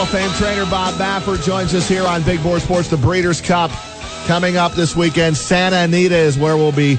of Fame trainer Bob Baffert joins us here on Big Board Sports. The Breeders' Cup coming up this weekend. Santa Anita is where we'll be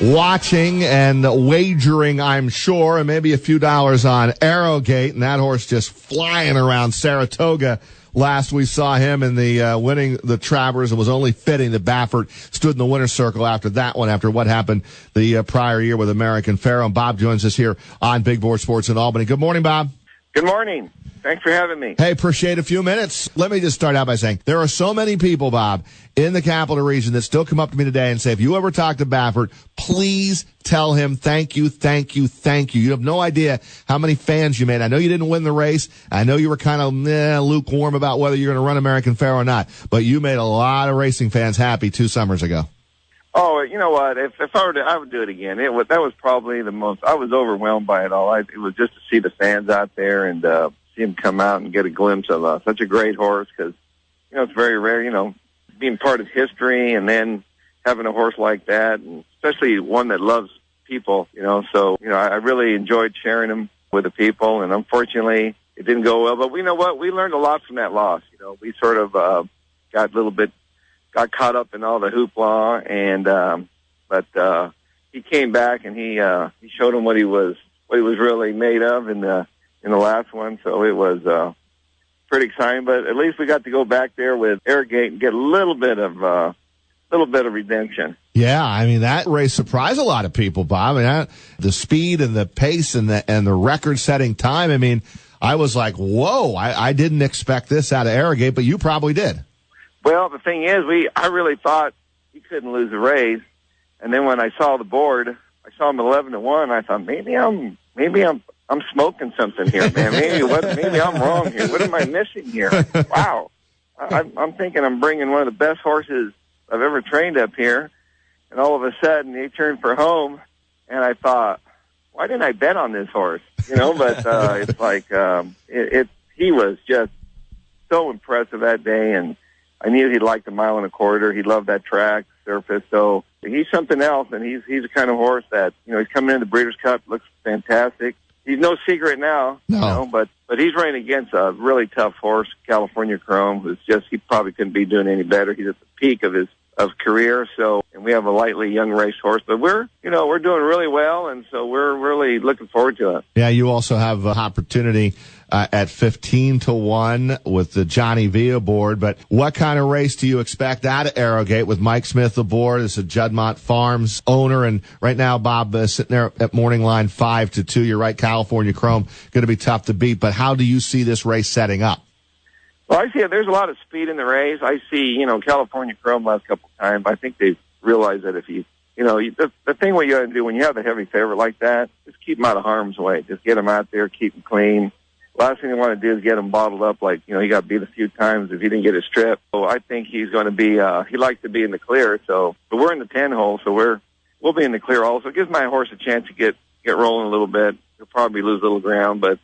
watching and wagering, I'm sure, and maybe a few dollars on Arrowgate, and that horse just flying around Saratoga. Last we saw him in the winning the Travers. It was only fitting that Baffert stood in the winner's circle after that one, after what happened the prior year with American Pharoah. And Bob joins us here on Big Board Sports in Albany. Good morning, Bob. Good morning. Thanks for having me. Hey, appreciate a few minutes. Let me just start out by saying there are so many people, Bob, in the Capital Region that still come up to me today and say, if you ever talk to Baffert, please tell him thank you, thank you, thank you. You have no idea how many fans you made. I know you didn't win the race. I know you were kind of lukewarm about whether you're going to run American Pharoah or not, but you made a lot of racing fans happy 2 summers ago. Oh, you know what? If I were to, I would do it again. That was probably the most. I was overwhelmed by it all. It was just to see the fans out there and see him come out and get a glimpse of such a great horse, because it's very rare. Being part of history and then having a horse like that, and especially one that loves people. So I really enjoyed sharing him with the people, and unfortunately it didn't go well. But you know what? We learned a lot from that loss. We sort of got a little bit. Got caught up in all the hoopla, and but he came back and he showed him what he was really made of in the last one. So it was pretty exciting. But at least we got to go back there with Arrowgate and get a little bit of redemption. Yeah, I mean that race surprised a lot of people, Bob. I mean, the speed and the pace and the record-setting time. I mean, I was like, whoa! I didn't expect this out of Arrowgate, but you probably did. Well, the thing is, I really thought he couldn't lose the race, and then when I saw the board, I saw him 11-1. I thought maybe I'm smoking something here, man. Maybe I'm wrong here. What am I missing here? Wow, I'm thinking I'm bringing one of the best horses I've ever trained up here, and all of a sudden he turned for home, and I thought, why didn't I bet on this horse? But it's like he was just so impressive that day, and I knew he'd like the 1.25 miles. He loved that track surface. So he's something else, and he's the kind of horse that, he's coming in the Breeders' Cup, looks fantastic. He's no secret now, but he's running against a really tough horse, California Chrome, who's he probably couldn't be doing any better. He's at the peak of his career. So, and we have a lightly young racehorse, but we're doing really well, and so we're really looking forward to it. Yeah, you also have an opportunity at 15-1 with the Johnny V aboard. But what kind of race do you expect out of Arrowgate with Mike Smith aboard? This is a Juddmonte Farms owner, and right now Bob sitting there at morning line 5-2. You're right, California Chrome going to be tough to beat. But how do you see this race setting up? Well, I see there's a lot of speed in the race. I see, California Chrome last couple of times. I think they've realized that if the thing what you got to do when you have a heavy favorite like that, just keep him out of harm's way. Just get him out there, keep him clean. Last thing you want to do is get him bottled up like, he got beat a few times if he didn't get his trip. So I think he's going to be, he likes to be in the clear. So, but we're in the 10 hole, so we'll be in the clear also. It gives my horse a chance to get rolling a little bit. He'll probably lose a little ground, but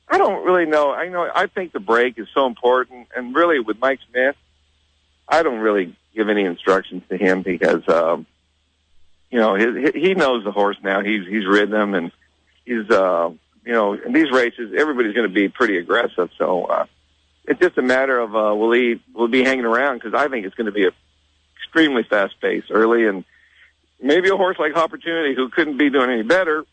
I don't really know. I think the break is so important, and really with Mike Smith, I don't really give any instructions to him because, he knows the horse now. He's ridden him, and he's, in these races, everybody's going to be pretty aggressive. So it's just a matter of will he be hanging around, because I think it's going to be a extremely fast pace early, and maybe a horse like Opportunity, who couldn't be doing any better.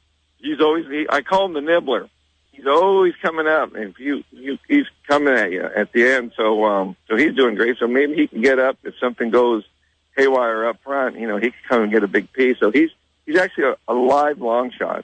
I call him the nibbler. He's always coming up, and he's coming at you at the end. So he's doing great. So maybe he can get up if something goes haywire up front. He can come and get a big piece. So he's actually a live long shot.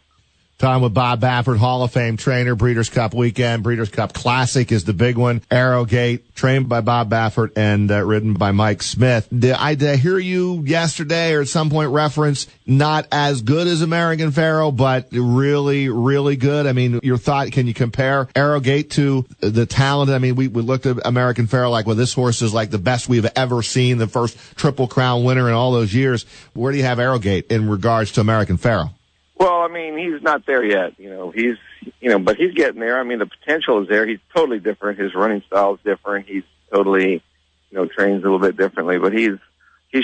Time with Bob Baffert, Hall of Fame trainer. Breeders' Cup weekend. Breeders' Cup Classic is the big one. Arrowgate, trained by Bob Baffert and ridden by Mike Smith. Did I hear you yesterday or at some point reference not as good as American Pharoah, but really, really good? I mean, your thought, can you compare Arrowgate to the talent? I mean, we looked at American Pharoah like, well, this horse is like the best we've ever seen, the first Triple Crown winner in all those years. Where do you have Arrowgate in regards to American Pharoah? Well, I mean, he's not there yet. But he's getting there. I mean, the potential is there. He's totally different. His running style is different. He's totally, trains a little bit differently. But he's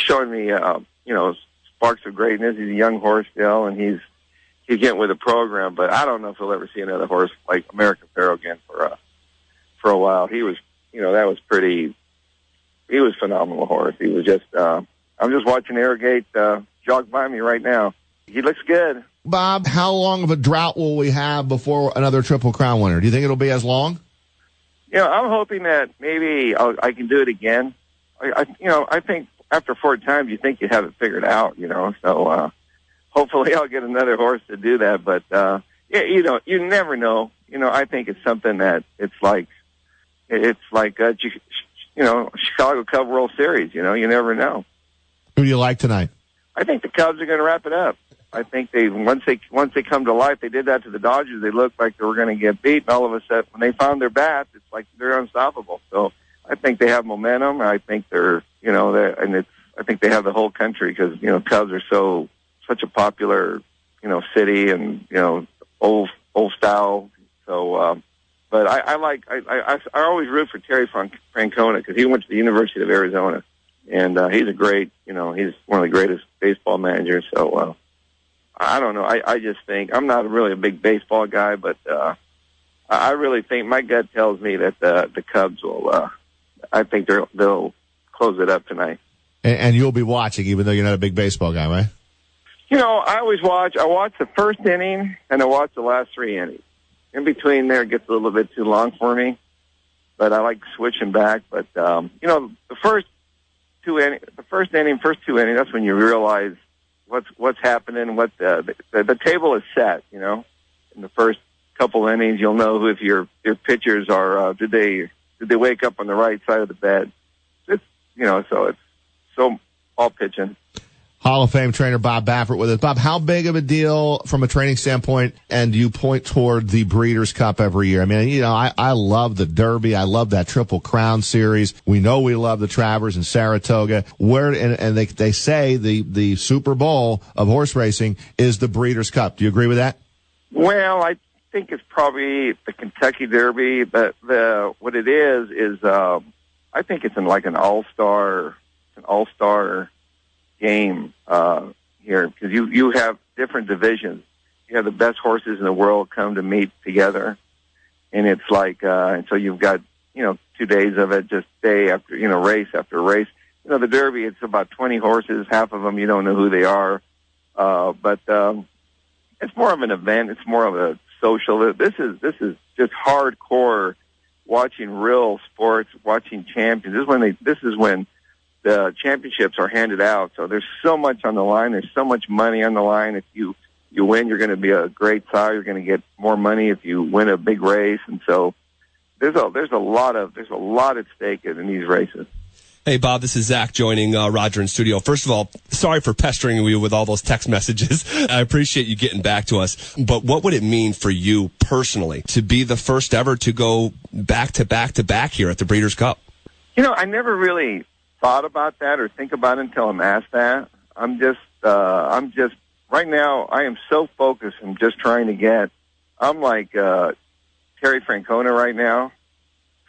showing me, sparks of greatness. He's a young horse still, and he's getting with the program. But I don't know if he'll ever see another horse like American Pharoah again for a while. He was that was pretty. He was a phenomenal horse. He was just. I'm just watching Arrogate jog by me right now. He looks good. Bob, how long of a drought will we have before another Triple Crown winner? Do you think it'll be as long? I'm hoping that maybe I can do it again. I think after 4 times, you think you have it figured out, So hopefully I'll get another horse to do that. But, you never know. I think it's something that it's like Chicago Cub World Series. You never know. Who do you like tonight? I think the Cubs are going to wrap it up. I think once they come to life, they did that to the Dodgers. They looked like they were going to get beat, and all of a sudden, when they found their bats, it's like they're unstoppable. So I think they have momentum. I think I think they have the whole country because Cubs are such a popular city and old style. So, but I always root for Terry Francona because he went to the University of Arizona, and he's a great he's one of the greatest baseball managers. So. I don't know. I just think I'm not really a big baseball guy, but I really think my gut tells me that the Cubs will. I think they'll close it up tonight. And you'll be watching, even though you're not a big baseball guy, right? I always watch. I watch the first inning and I watch the last 3 innings. In between there, it gets a little bit too long for me, but I like switching back. But the first 2 innings, first 2 innings, that's when you realize what's happening, what the table is set, in the first couple innings, you'll know if your pitchers are, did they wake up on the right side of the bed? So it's all pitching. Hall of Fame trainer Bob Baffert with us. Bob, how big of a deal from a training standpoint, and do you point toward the Breeders' Cup every year? I mean, I love the Derby. I love that Triple Crown series. We know we love the Travers and Saratoga. And they say the Super Bowl of horse racing is the Breeders' Cup. Do you agree with that? Well, I think it's probably the Kentucky Derby, but what it is I think it's an all-star game here because you have different divisions. You have the best horses in the world come to meet together, and it's like and so you've got 2 days of it, just day after race after race. The Derby, it's about 20 horses. Half of them you don't know who they are, but it's more of an event. It's more of a social. This is just hardcore watching real sports, watching champions. This is when the championships are handed out. So there's so much on the line. There's so much money on the line. If you win, you're going to be a great sire. You're going to get more money if you win a big race. And so there's a lot at stake in these races. Hey, Bob, this is Zach joining Roger in studio. First of all, sorry for pestering you with all those text messages. I appreciate you getting back to us. But what would it mean for you personally to be the first ever to go back to back to back here at the Breeders' Cup? I never really thought about that or think about it until I'm asked that. I'm just right now I am so focused. I'm just trying to get, I'm like Terry Francona right now,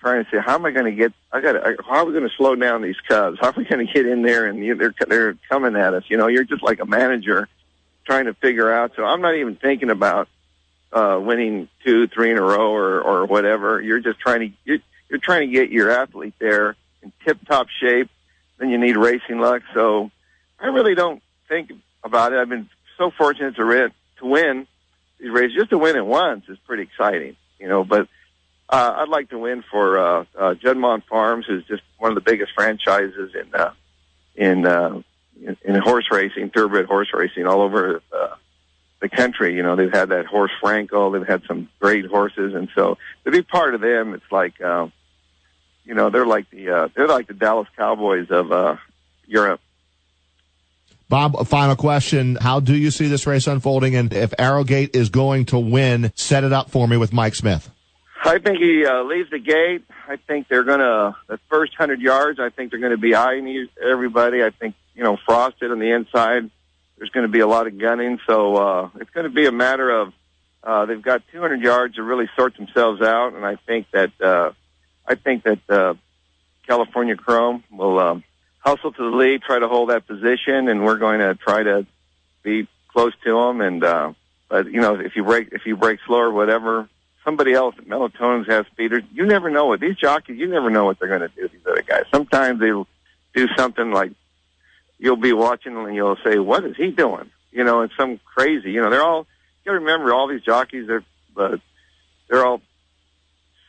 trying to say, how am I going to get, how are we going to slow down these Cubs? How are we going to get in there and they're coming at us? You're just like a manager trying to figure out. So I'm not even thinking about winning 2, 3 in a row or whatever. You're just trying to, you're trying to get your athlete there in tip-top shape. Then you need racing luck. So I really don't think about it. I've been so fortunate to win these races. Just to win it once is pretty exciting, but I'd like to win for Juddmonte Farms, who's just one of the biggest franchises in horse racing, thoroughbred horse racing all over the country. They've had that horse Franco. They've had some great horses. And so to be part of them, it's like, they're like the Dallas Cowboys of Europe. Bob, a final question. How do you see this race unfolding? And if Arrogate is going to win, set it up for me with Mike Smith. I think he leaves the gate. I think they're going to, the first 100 yards, I think they're going to be eyeing everybody. I think, Frosted on the inside, there's going to be a lot of gunning. So it's going to be a matter of they've got 200 yards to really sort themselves out. And I think that California Chrome will hustle to the lead, try to hold that position, and we're going to try to be close to them. And but if you break slow or whatever, somebody else at Melatonin's has speeders. You never know what these jockeys. You never know what they're going to do. These other guys. Sometimes they'll do something like you'll be watching and you'll say, "What is he doing?" You know, it's some crazy. You know, they're all. You got to remember, all these jockeys. They're all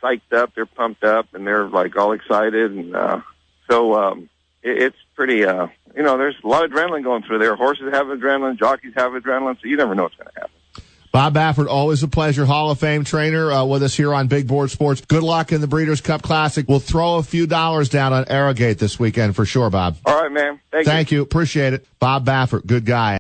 psyched up. They're pumped up, and they're like all excited, and it's pretty. You know, there's a lot of adrenaline going through there. Horses have adrenaline. Jockeys have adrenaline. So you never know what's going to happen. Bob Baffert, always a pleasure. Hall of Fame trainer with us here on Big Board Sports. Good luck in the Breeders' Cup Classic. We'll throw a few dollars down on Arrogate this weekend for sure, Bob. All right, man. Thank you. Appreciate it. Bob Baffert, good guy.